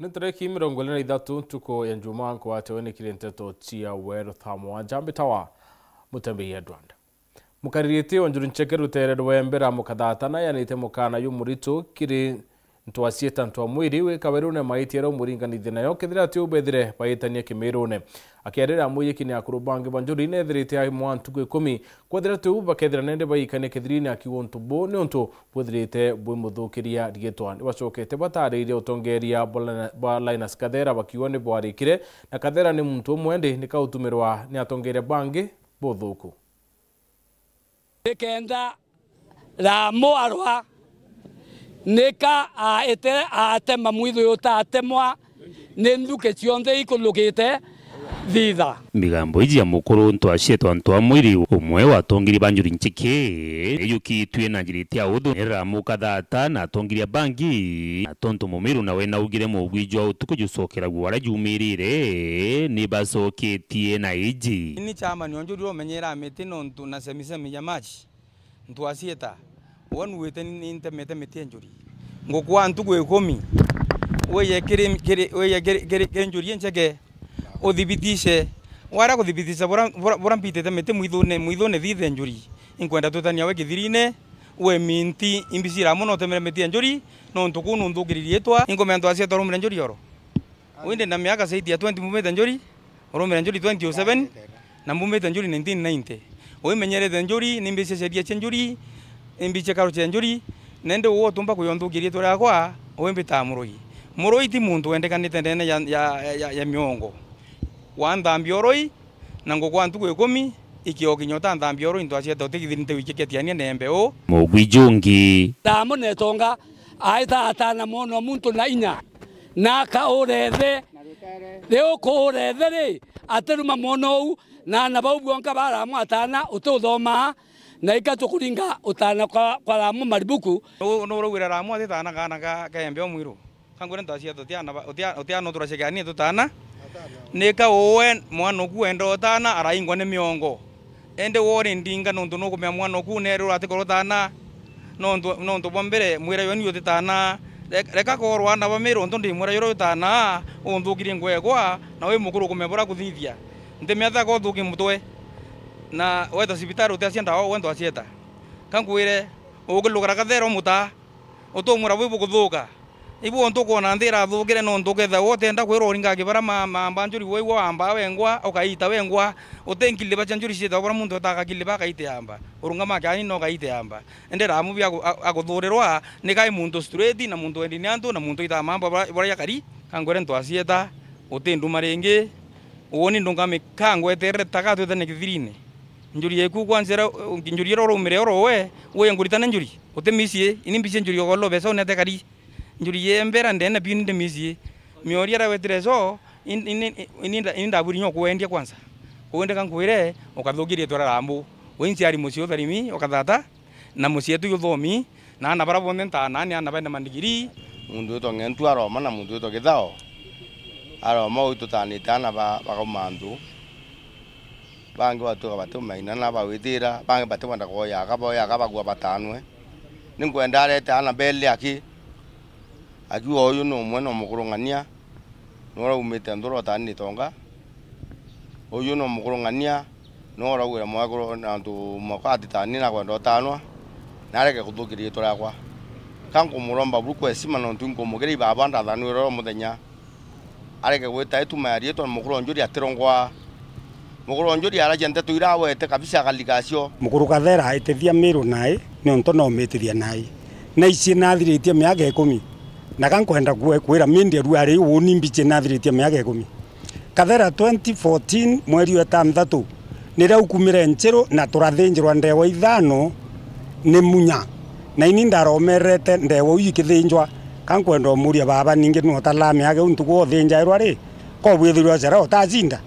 Nitareki 23 tuko ya Jumaa kwa teweni kilenteto tia weru thamwa jambi tawa mutembe ya Rwanda. Mukaririti wanjuru ncheke rutere wembera mukadhatana yanite mukana y'umurito kiri ntwasieta ntwamwiri we kawerune maitiero muringanithia nayo kethira ti ubethire baitania kimirune akiarira muyiki ni akurubange banjuri nethirite ya mwantu 10 kwethira tu bakethira nende baikane kethirine akiwontu bo ne onto bwethirite bwimuthukiria rigetwa bacokete batariire utongeria Linus Kathera bakione bwarikire na Kathera ni muntu umwende nikautumirwa ni atongeria bange bothuku kenda la moarwa neka atema mwitho yota atemwa nenduke cionthe ikulukite thitha migambo iji ya mukuru ntwashietwa ntwamwiri umwe watongiri banjuri nchike eyuki twena njiritia udu era mukathata na tongiria bangi tonto mumiru na wena ugire mugwijwa utuku jusokera gwara jumirire ni basoketie na iji ni chama ni onjuri omenyera metino ntu na semisemi ya machi ntwasieta wanu wete ninte mete njuri ngokwa ntugu 10 weye kire njuri ncheke odhibitishe wara kudhibitisha bora mpitete mete muithone thithe njuri inkwenda tutania we kithirine we minti imbisira muno temere mete njuri no ntukunu ndugirietwa ingomento asia torumire njuri oro winde na miaka saidi ya 20 mumete njuri orumire njuri 2007 na mumete njuri 1990 we menyerete njuri nimbise seria njuri imbiche karo njuri nende wo tumba kuyondugirietwa yakwa wembita muroi ti muntu wendekanite ndene ya miongo wandambioroi na ngokwa ntugu 10 ikioki nyota ndambioroi ntwasieta utigithirinte wikeketiania nembe o mugwijungi tamo netonga aita atana mono muntu na inya na ka orethe leo ko orethe ri ateruma mono na nabau bwonka bara mwatana ututhoma na ikatukuringa utana kwa ramu maribuku no rogwira ramu atana kana kaembe o mwiru kangure ntwasieta utiana turashegania tutana neka owen mwana ku endo tana araingwa ne miongo ende wore ndinga nonto no kumya mwana ku nero atikorotana nonto bombere mwira yoni yote tana reka ko Rwanda bamero nto ndi mwira yoro tana ondukiri ngwegwa na we mukuru kumebora kuthithia ntemyatha ko thuki mutwe na weta sibitari utasienda o wendo asieta kanguire ogulugara Kathera muta utomura wibu kuthuka ibu ontuko na ndira thugire no ntuketha wote nda kwiroringa kibara mambanjuri wewa amba wengwa okaita wengwa utenkile bachanjuri shita bora muntu atakakile kaite amba urunga makani no kaite amba endera amubi aguthurirwa ni kai muntu straight na muntu endini antu na muntu ita mamba bora yakari kangore ntwasieta utendu maringi woni ndungame kangwe terre takatu tene kithirine njuri yeku kwanzera njuri ro rumire ro we nguritana njuri utemisie inimbisie njuri ogolo beso nete kari njuri yembera ndene binde mizi miori ra wetrezo ininda buri nyoko wendia kwanza kuende kankwire ukathugirie twara rambu wenzi ari musio tharimi ukathata na musietu yuthomi na anabara bonde ntana ni anabenda mandigiri mundu to ngentu aroma na mundu to kithao aroma ututani tana bakamandu bangi watu batu maina na bawitira bangi batu wanda koya kaba batanwe ninkwenda arete ana bele aki akiwa oyo no mwana mukurungania nora umete ndoro tani tonga oyo no mukurungania nora wira mwakoro na ndu makati tani na kwenda tanwa nareke kuthukirie torakwa kanko muromba buku esima no ntungo mugeri babanda thanu ro muthenya areke gwita ituma yari to mukuru njuri atirongwa mukuru njuri arajente tuira wete kabisa kaligasio mukuru Kathera aitethia miru nai ni onto no metithia nai na ici nathiritie miaka 10 na kankwenda kwira mindi ruari woni mbiche nathiritie miaka 10 Kathera 2014 mweri wa 6 nira ukumire nchero na turathinjirwa ndewa ithano ni munya na ini ndaromerete ndewa uyu kithinjwa kankwenda muria baba ninge no talame yake untuko thinja irwari ko bwithirwa chere utazinda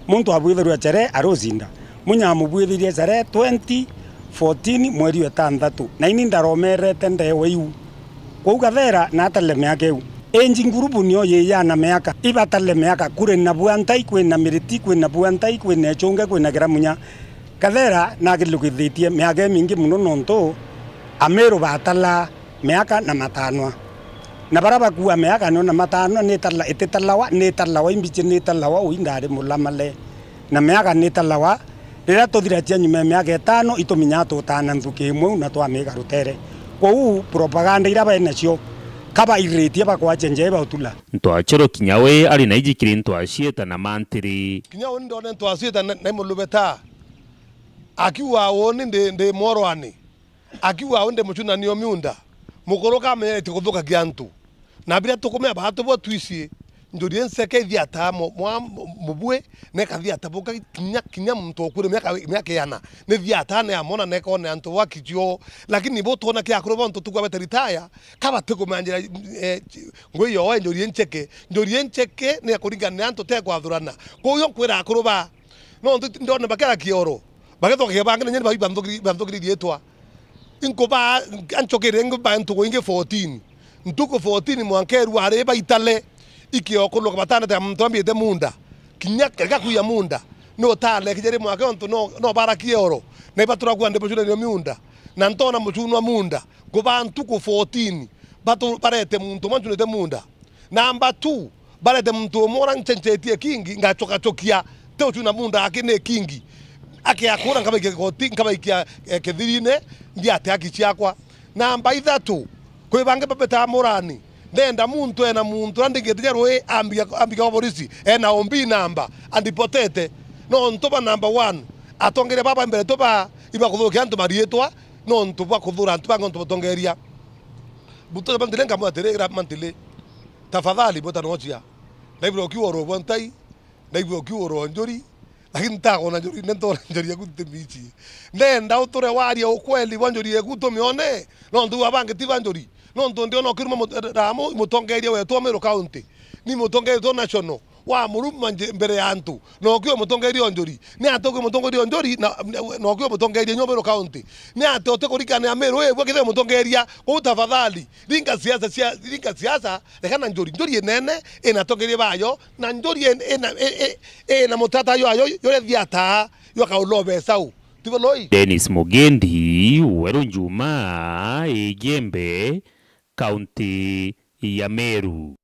muntu abwithirwa chere arozinda munya mubwithirie chere 2014 mweri wa 6 na ini ndaromerete ndewa iu kwa Kathera na atale miaka eu enji ngurubu niyo yeyana miaka ibatale miaka kure na buantai kwina miriti kwina buantai kwina chonge kwina kiramunya Kathera na kilukithitie miaka mingi muno nonto amero batala miaka na matanwa na baraba kuwa meaka no na matano ni tala italawa ni talawa imbiche ni talawa uindare mulamale na meaka ni talawa rira tuthira tia nyume meaka 5 ituminya tutana nthuki imwe na twamega rutere kou propaganda ira bene cio kaba iretie bakwa chenje ba utula ntwachero kinyawe ari na ijikiri ntwashieta na mantiri kinyawe ndone ntwashieta na mulubeta akiwa woni ndi morwani akiwa wonde muchuna niyo miunda mukoroka me tikuthuka kiantu na bila tukumea bahatu bo twisi njuri enseke thiata mubwe ne kathiata boka kinya muntu okure miaka yana ne thiata ne amona ne kone antu wakijio lakini bo tona kia akuru ntu tugwa retire kaba tukumanjira ngwe yo njuri encheke ne akuringa ne antu te kwathurana ko yo kwira akuru ba no ndone bakara kioro bagetho ke bangene nyene bandogiri dietwa inko ba anchokere ngo ba ntu inge 14 ntuko 14 mwankeru are ba itale ikiokolo kabatana ta mtombi de munda kinyaka kuya munda no tale kijere mwake onto no baraki oro ne batura kwande bochule no munda na ntona muchuno munda go bantu ku 14 batu parete muntu manjune de munda namba 2 barete muntu mora nchenchetie kingi ngachoka chokia te chuna munda akine kingi ake akura kama ikoti kama ikia kethirine ndiate akichiakwa namba 3 kwe bange babeta morani ndenda muntu ena muntu andingetia roe ambika polisi ena ombi namba andipotete no ntoba number 1 atongere baba mbere toba iba kuthukia antu marietwa no ntoba kuthura antu bango ntotongeria buto bandile ngamo aterera mantile tafadhali bota nochia ndaibro kiworo bontai ndaibro kiworo njori lakini tako na njori nento njori yakute bichi ndenda utore wari okweli bonjori yakuto mione no ndu abange tibanjori no ndio no kiruma ramo mutongeria we Tomero county ni mutongeria to national wa muruma mbere ya antu no kyo mutongeria onjori ni atoko mutongeria onjori no kyo mutongeria Nyomero county ni atote kurikana Amero we bwakithe mutongeria ko tafadhali linga siasa lekana njori nene enatongeria bayo na njori na mutata yo yore thiata yo kaulobe sau Dennis Mugendi Wero Njuma Igembe County ya Meru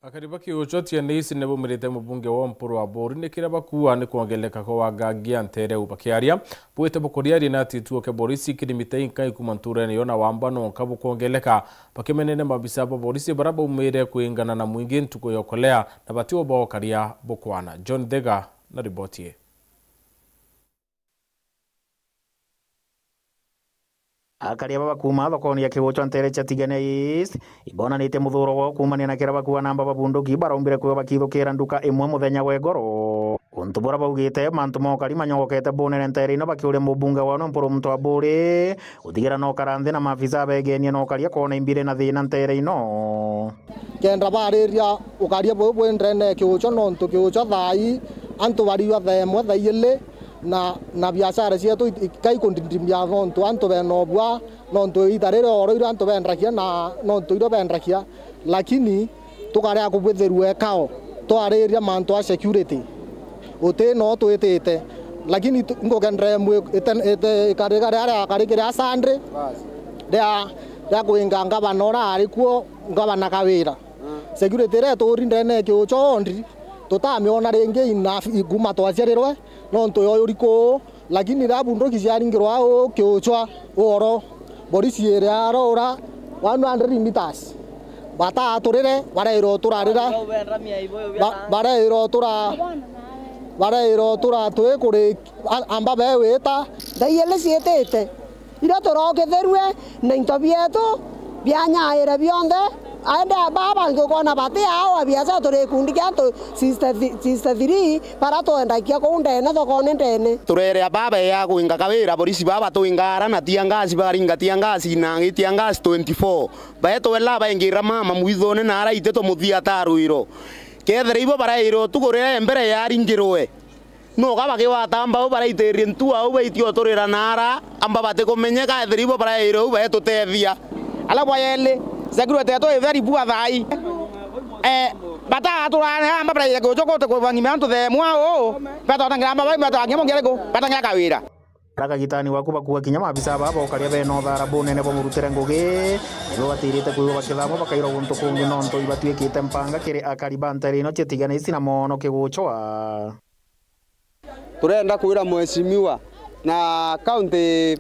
akariba kiuchotia nisi nebo mirite mubunge wa mpuru wa Boru ni kiraba kuwa ni kuongeleka kwa wagagia ntere upakiaria buete bukoriari na tituo ke Borisi kirimite inkai kumanture ni yona wamba no kabu kuongeleka pakimenene mabisaba Borisi baraba umere kuingana na mwingi ntuko yokolea na batiwa bao karia bukwana. John Dega na ribotie. akaria baba kuma thokoni ya kigocho ntere cha Tigane East ibona nite muthuro wo kumania na kiraba kuwa namba babunduki barombire kuwa bakithukira nduka imwe muthenya we ngoro untu bora baugite mantu mokari manyogokete bonere ntere no bakiure mubunge wa no mporo mtu abure utigira no karanthe na maafisa begenia no karia kona imbire na thina ntere ino kenda bariria ukaria bwe ndrene kigocho no ntu kigocho thai antu bari wa themwe thaile na biashara cietu kai kundindimia nontu antu benobwa nontu itarire oro ira antu bendrakia na nontu iro bendrakia lakini tukarea kubwithiru ekao twariria mantu a security uti no twitite lakini ngokendre mwe karigara karigara sandre da kuinga ngabana ari kuo ngabana kawira security re turinde ne kyo chondi tutamiona renge ina iguma twaciarirwe nontu yo uriko lakini rabundo kiziaringirwa o kyochwa oro Borisi ere arora 100 meters bata aturire barairo turarira barairo tura twe kuri amba beweta daiele sietete ira toroke therwe na intobieto bianyaire bionde aenda baba ngokona bate awa biasa tore kundi kanto sister 3 para to ndakia ko ndene thokone ndene turere baba ya kuinga kawira Borisi baba to ingara na tiangasi baringa tiangasi na ngitiangasi 24 baeto wela baingira mama muithone na ara iteto muthia taruiro kethere ibo barairo tugorera mbere ya ringirwe no gaba ke watamba bara iterie ntu au baitio torera nara amba bate komenyeka ethere ibo barairo baeto tethia ala boyele security to very bua thai bata aturane amba bara ko joko to ko vangi mantu the mwa o bata tangira amba bata ngemo ngerego bata ngaka wira Rakagitani waku bakua kinya mabisa babo karia beno thara bunene bo murutire ngugi nibo batirite kuigo bakithamo bakaira guntu kungi nonto ibatuikite mpanga kiri akaribanta rino chetigana isi na mono kiguchoa turenda kwira mheshimiwa na county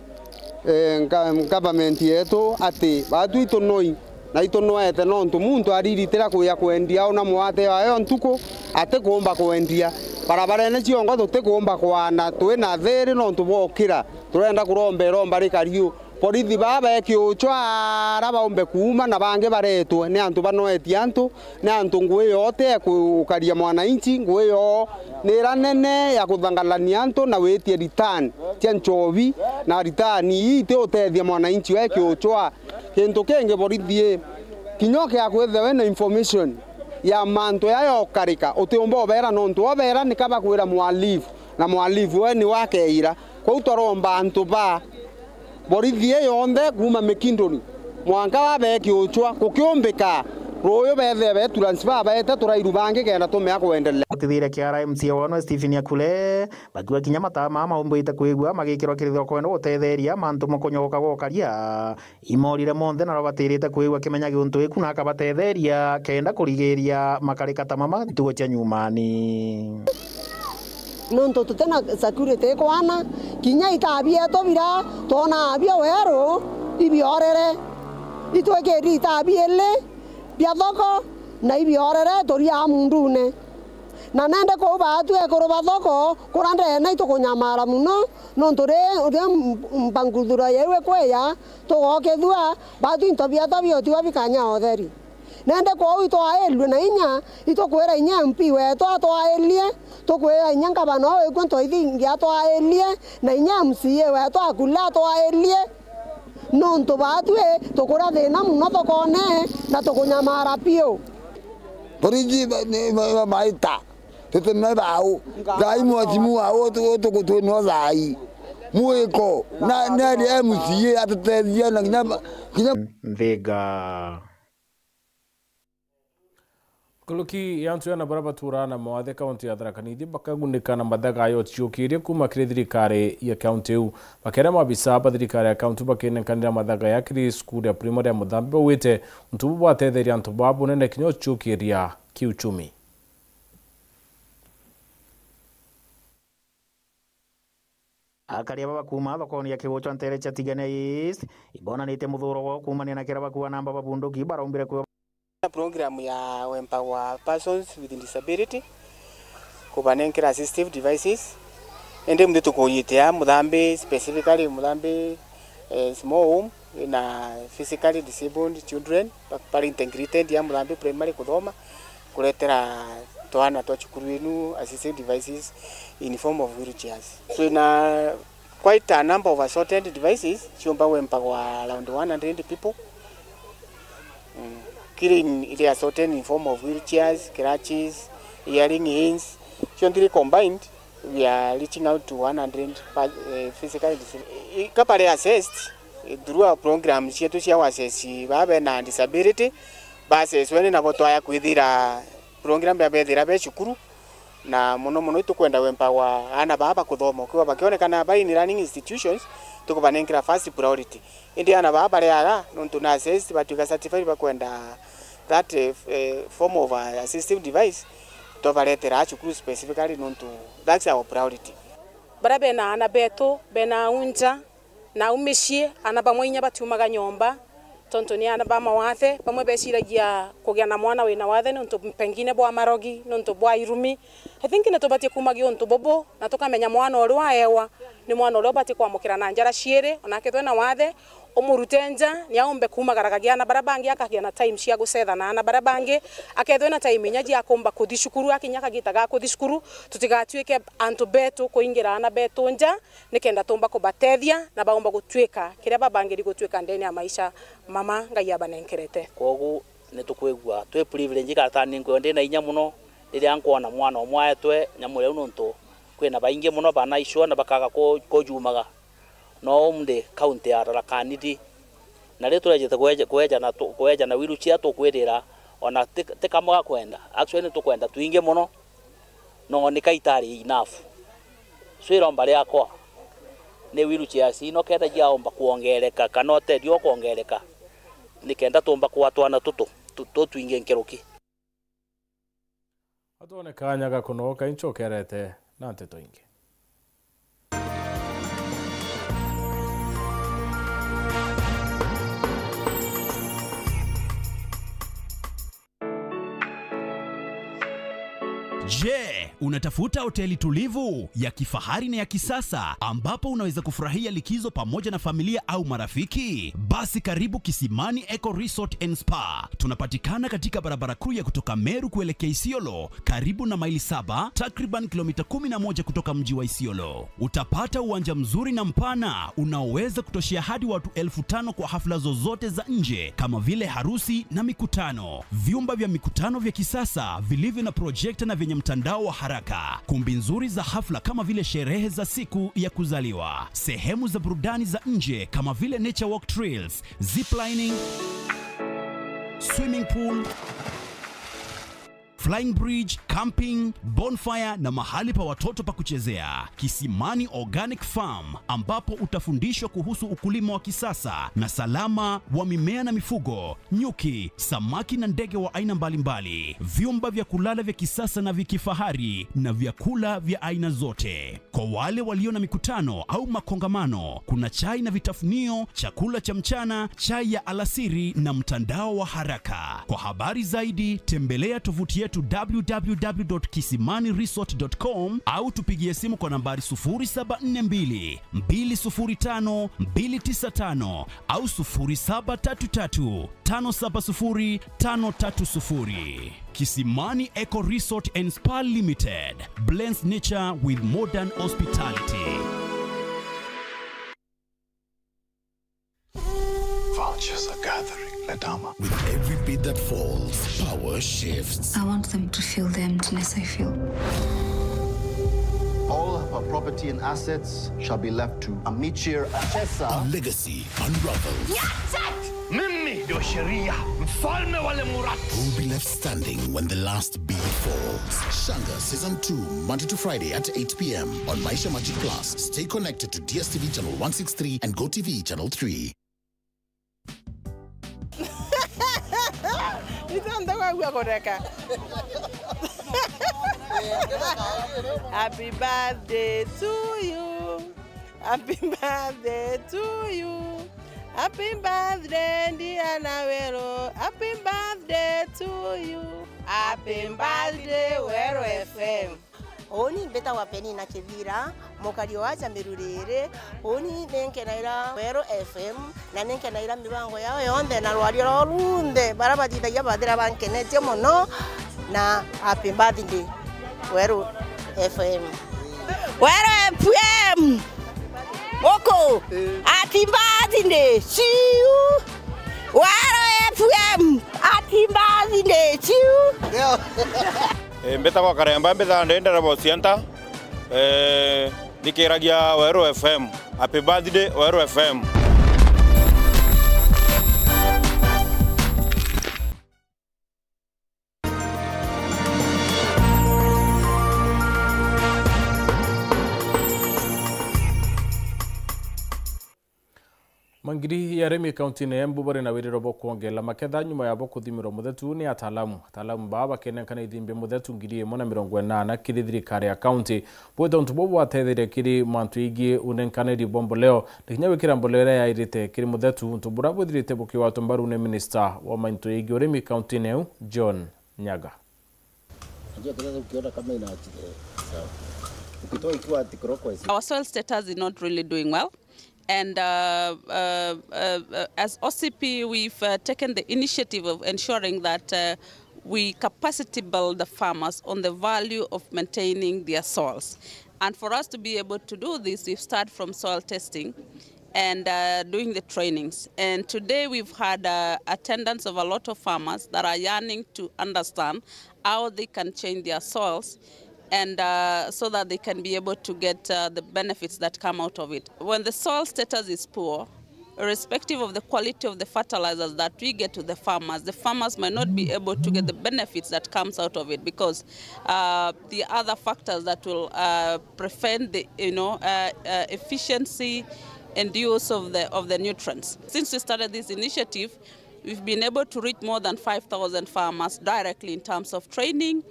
government yetu ati batu itonoi na itonoete nonto muntu ariritira kuya kwendia ona mwate ayo ntuko ate kumba kwendia barabara ene ciongo tutigumba kwana twina thiri nonto bokira turenda kurombera mbari kariu borithi baba ekiuchwa arabaombe kuma na bange baretwe ni antu banoetie antu ni antu ngui yote kukaria mwananchi ngui yo ni ranene ya kuthangalania antu na wetie return tia nchovi na return ite utethia mwananchi wekiuchwa kintu kenge borithi kinyoke akwethe na information ya manto yayo karika utiumba obera nonto obera nikaba kwira mwalifu na mwalifu we ni wakeira kwa utoromba antu ba borithi yonthe kuma mikindoni mwanka wabeki uchwa kukiombeka royo bethe be transfer bete turairu bange kenda tumea kuendelea utithire kiara MC wono Stephen Yakule batua kinya matama maumbuite kuigwa magikirwa kiritho kwenda gutetheria mantu mukonyoka gokaria imorire monthe na robatirite kuigwa kimenya giuntu iku na akabatetheria kenda kurigiria makarika tamama tugo cha nyumani nonto tutena security kwana kinya itabieto bira tona abio wero ibiorere itwekeri itabiele biathoko na ibiorere toria mundune na nende ko batu ekoro bathoko kurande na itukunyamara muno nonto re mbangudura yewe kweya tugokethua batu intobiato biotiwa bikanya otheri nende ko itwaelwe na inya itokwera inya mpi weto atwaelie tokwera inya ngabano ekwento ithingi atwaelie na inya msie weto akula atwaelie nonto batwe tokora thina muno thokone na tokunyamara pio poriji maita tuteme bau dai mwajimu wao tukutwe thai mwiko na nende msie atutethia na kinya Vega Kuluki yantu yana baraba turana mawathe kaunti ya Tharaka Nithi bakagunĩka na mathaga yo ciũkĩire kuma kĩrĩ thirikari ya kaunti ĩu makĩra mabisa ba thirikari ya kaunti bakĩnenkanĩra mathaga ya kĩrĩ skuru ya primary ya Mũthambe wĩte ntubu batetheria antu babu nene kinyo ciũkĩria kiuchumi akaria baba kuma thokoni ya kigocho ntere cha Tigania East ibonanĩte mũthũro wa kumania na kĩraba kuwa namba babunduki barombire kwa program ya empower persons with disability kubanenkera assistive devices ende mde tukoyitea Mũthambe specifically Mũthambe small home na physically disabled children pari integrated ya Mũthambe primary kuthoma kuletera twana twa chukuru inu assistive devices in form of wheelchairs so na quite a number of assorted devices chomba empower around 100 people killing it is assorted in form of wheelchairs, crutches, hearing aids. Three combined, we are reaching out to 100 physically disabled. Kapare assessed through our program, she to share assess babe na disability. Basi swene na botoya kwithira program ya bethira be shukuru na muno tukwenda empower ana baba kuthoma kwa bakionekana ba in running institutions tukubanenkira first priority indi ana baba leaga nonto na assess batuka certified bakwenda that form of assistive device to baletera chukuru specifically nonto that's our priority barabe na ana beto bena unja na umeshie ana bamwinya batumaga nyomba tonto ni ana bama wathe pamwe beciragia kugia na mwana wina wathe nonto pengine bwa marogi nonto bwa irumi I think ne tobatie kumagio nto bobo na tukamenya mwana ori wa ewa ni mwana ori obati kwamukira na njara ciere onake twena wathe omurutenja ni aombe kumagaragagia na barabangi akagia na time cia gucetha na barabangi akethwe na time nyaji akomba kuthishukuru akinyaka gitaga kuthishukuru tutigatuike antu betu kuingira na betu nja nikenda tomba kubatethia na baomba gutwika kiria babangi gutwika ndeni ya maisha mama ngai abanenkerete kogu nitukwigua twe privilege katani ngwende na inya muno riria nkuona mwana omwaetwe nyamure unonto kwina baingi muno bana ishwa na bakaga kojumaga no mde county ya Tharaka Nithi na ri turejete kweja na wheelchair tukwirira ona tikamoga kwenda actually tukwenda tuinge muno no ni kaitari enough swira mbali yakwa ne wheelchair sino kenda jaomba kuongereka kana tedio kuongereka nikenda tumba kwatwana tuto twinge nkeruki atone kanya gakunoka inchokerete na nteto ingi. Je, unatafuta hoteli tulivu ya kifahari na ya kisasa ambapo unaweza kufurahia likizo pamoja na familia au marafiki? Basi karibu Kisimani Eco Resort and Spa. Tunapatikana katika barabara kuu ya kutoka Meru kuelekea Isiolo, karibu na maili 7, takriban kilomita 11 kutoka mji wa Isiolo. Utapata uwanja mzuri na mpana unaoweza kutoshea hadi watu 5,000 kwa hafla zozote za nje kama vile harusi na mikutano. Vyumba vya mikutano vya kisasa vilivyo na projector na vyenye mtandao wa haraka, kumbi nzuri za hafla kama vile sherehe za siku ya kuzaliwa, sehemu za burudani za nje kama vile nature walk trails, ziplining, swimming pool, flying bridge, camping, bonfire na mahali pa watoto pa kuchezea. Kisimani Organic Farm ambapo utafundishwa kuhusu ukulima wa kisasa na salama wa mimea na mifugo, nyuki, samaki na ndege wa aina mbalimbali. Vyumba vya kulala vya kisasa na vikifahari na vyakula vya aina zote. Kwa wale walio na mikutano au makongamano, kuna chai na vitafunio, chakula cha mchana, chai ya alasiri na mtandao wa haraka. Kwa habari zaidi tembelea tovuti yetu www.kisimaniresort.com au tupigie simu kwa nambari 0742 205 295 au 0733 570 530. Kisimani Eco Resort and Spa Limited blends nature with modern hospitality. Vultures are gathering, Ladama. With every beat that falls, power shifts. I want them to feel the emptiness I feel. All of our property and assets shall be left to Amichir Achesa. A legacy unravels. Mimi ndio sheria, mfalme wale Muratu. Who will be left standing when the last beat falls? Shanga Season 2, Monday to Friday at 8 p.m. on Maisha Magic Plus. Stay connected to DSTV Channel 163 and GoTV Channel 3. Happy birthday to you. Happy birthday to you. Happy birthday, Diana Wero. Happy birthday to you. Happy birthday, Wero FM. Oni beta wapeni na kivira mokario wacha mirurire oni nenke naira Wero FM na nenke naira mibango yao yonde na rwario runde barabati da yabadira bankenete mono na happy birthday Wero FM. Wero FM. Oko. Happy birthday to you. Wero FM. Happy birthday to you. Mbeta kwa karemba mbeta ndenda bosianta dikiragia Wero FM. Happy birthday Wero FM. Mangiri ya remi county ne Embu bare na wiriro bokuongela maketha nyuma ya bokuthimiro muthetu ni ataalamu baba kenen kana ithimbe muthetu ngiri 180 kiri thirikari ya county bwetho ntubobo atethire kiri mantu igi unenkaneri bombo leo ndikinya wikira mbolera ya irite kiri muthetu ntubura bwithirite bukiwa tumbaru ne minister wa mantu igi remi county ne John Nyaga. Our soil status is not really doing well. And as OCP, we've taken the initiative of ensuring that we capacity build the farmers on the value of maintaining their soils. And for us to be able to do this, we've started from soil testing and doing the trainings. And today we've had attendance of a lot of farmers that are yearning to understand how they can change their soils and so that they can be able to get the benefits that come out of it. When the soil status is poor, irrespective of the quality of the fertilizers that we get to the farmers might not be able to get the benefits that comes out of it because the other factors that will prevent the efficiency and use of the nutrients. Since we started this initiative, we've been able to reach more than 5,000 farmers directly in terms of training,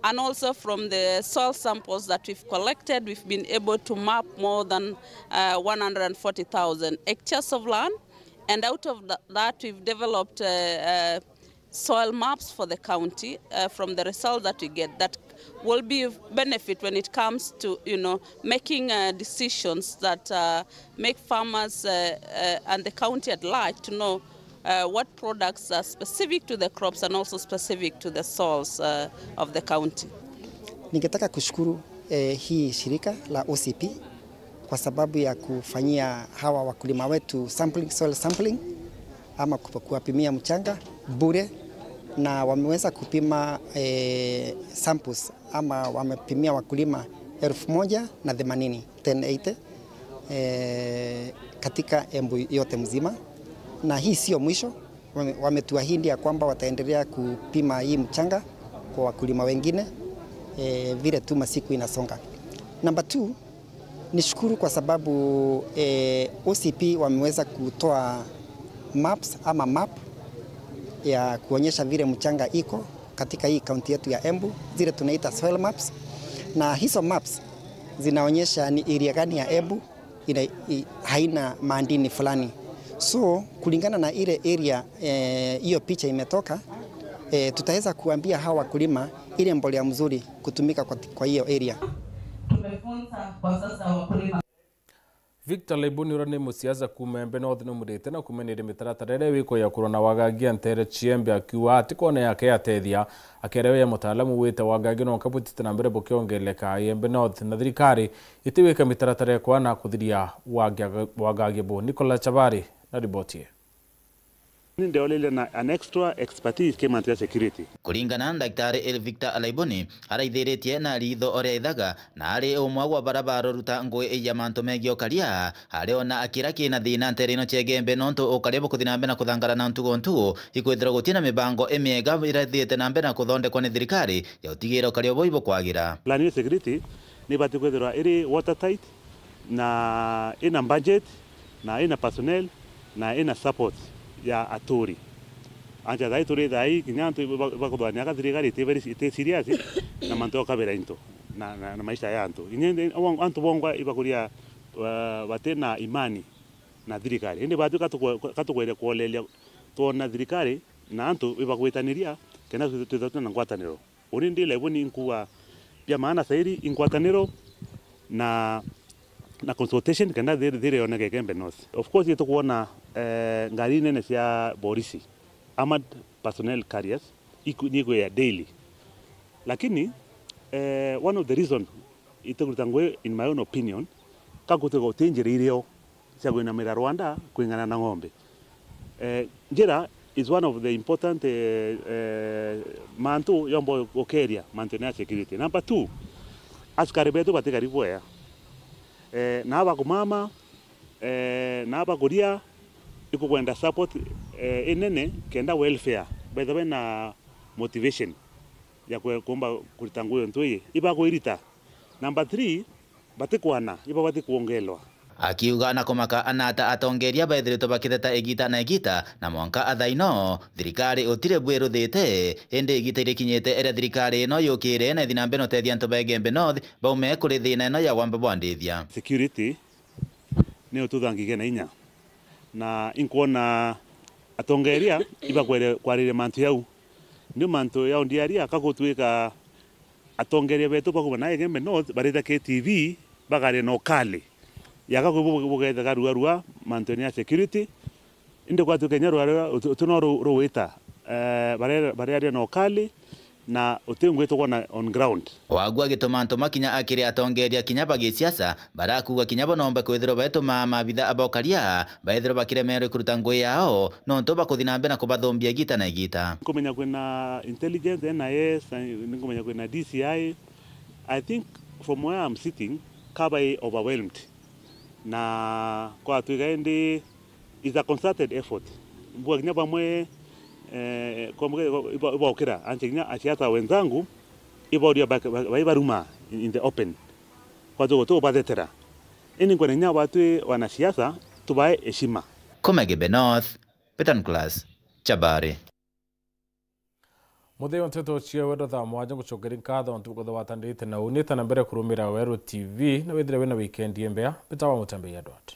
and also from the soil samples that we've collected, we've been able to map more than 140,000 hectares of land, and out of that we've developed soil maps for the county from the results that we get that will be of benefit when it comes to making decisions that make farmers and the county at large to know what products are specific to the crops and also specific to the soils of the county. Ningetaka kushukuru hii shirika la OCP kwa sababu ya kufanyia hawa wakulima wetu soil sampling ama kuwapimia mchanga bure, na wameweza kupima samples ama wamepimia wakulima 1,080 katika Embu yote mzima. Na hii sio mwisho, wametuahidi ya kwamba wataendelea kupima hii mchanga kwa wakulima wengine vile tu masiku inasonga. Number 2, nishukuru kwa sababu OCP wameweza kutoa maps ama map ya kuonyesha vile mchanga iko katika hii kaunti yetu ya Embu, zile tunaita soil maps, na hizo maps zinaonyesha ni area gani ya Embu haina madini fulani. So kulingana na ile area hiyo picha imetoka, tutaweza kuambia hawa wakulima ile mbolea mzuri kutumika kwa hiyo area. Tumefunza kwa sasa wakulima. Victor Leibuni urane musiaza kumembe no thino murite na kumenire mitaratara wiko ya kurona wagagia ntere chiembe akiwa atikone yake atethia akerewe ya mutaalamu wite wagagia no kaputite na mbere bokiongeleka yembe no na thirikari itiweka mitaratara kwa na kuthiria wagagia bo. Nicola Chabari na ripoti. Ndio lile na an extra expertise came into security. Kulingana na Daktari Victor Alaiboni araithiretie na ritho oria ithaga na ari umwe gwa barabara ruta ngui ya manto megio karia ari ona akira kina thina nterino chegembe nonto ukarebo kuthina mbena kuthangara na ntugo ntugo ikwithira gutina mibango emiega irathiete na mbena kuthondekwa ni thirikari ya utigiro kario boibo kwagira. Plan security ni bati kwithira iri watertight na ina budget na ina personnel na ina support ya aturi. Anja dai turi dai kinyanto bakudwania ka thirikari ite serious na manto kabera into na maisha ya antu. Inyende antu bongwa ibakuria batena imani na thirikari. Inde batu katukwere kuolelia tuona thirikari na antu ibakwitaniria kena tutatu na ngwataniro. Uri ndi Leibuni inkuwa ya maana sairi ingwataniro na consultation kenda dire onege Gembe North. Of course yetu kuona ngari nene cia borisi armored personnel carriers niko ya daily, lakini one of the reason itagutangwe in my own opinion kakutego tinjiririo cia gwina mira Rwanda kuingana na ng'ombe. Njira is one of the important mantu yombo okeria maintenance security. Number 2, askari betu batikari boya na aba kumama na aba kuria iko kwenda support inene kenda welfare by the way na motivation ya kuomba kulitanguyo ntoye iba kuirita. Number 3, batikwana iba batikuongelwa akiuga na komaka anata atongeria baithirito bakitheta egita na egita na mwanka athaino thirikari utire bweru thite ende egita irekinyete ere thirikari no yukire na thina mbeno tethia nto Gembe North baume kuri thina no ya gwamba bwandithia security ne ututhangi na inya na inkuona atongeria iba kwarire mantu yau ndio mantu yau ndiaria kakutwika atongeria betu bakubana Gembe North barita KTV bagare no kale yaka kubugetha garua maintenance security inde kwa tukenya tunoro roweta bare no kali na utengwe tukona on ground wagwa gitomanto makinya akiri atongeria kinya bagi siasa barakuga kinya bonombe kwithiro beto mama bitha abokaria baithiro bakiremere kuruta ngwe yao no nto bakuthina mbena kubathombia gita na gita kumenya kwena intelligence NIS kumenya kwena DCI. I think from where I'm sitting kaba overwhelmed na kwa tuigaendi is a concerted effort. Mbua kinya pamwe iba ukira anchinya asiasa wenzangu iba udia baiba ruma in the open. Kwa zogo badetera. Ini kwa nya watu wanasiasa tubae heshima. Komegebe North, Petanclas, Chabari. Mutheo nteto cia wendo tha mwanja gucokeria nkatho ntuko thawatandite na unita na mbere kurumira Weru TV na withire wina weekend mbea bitawa mutembei andwat.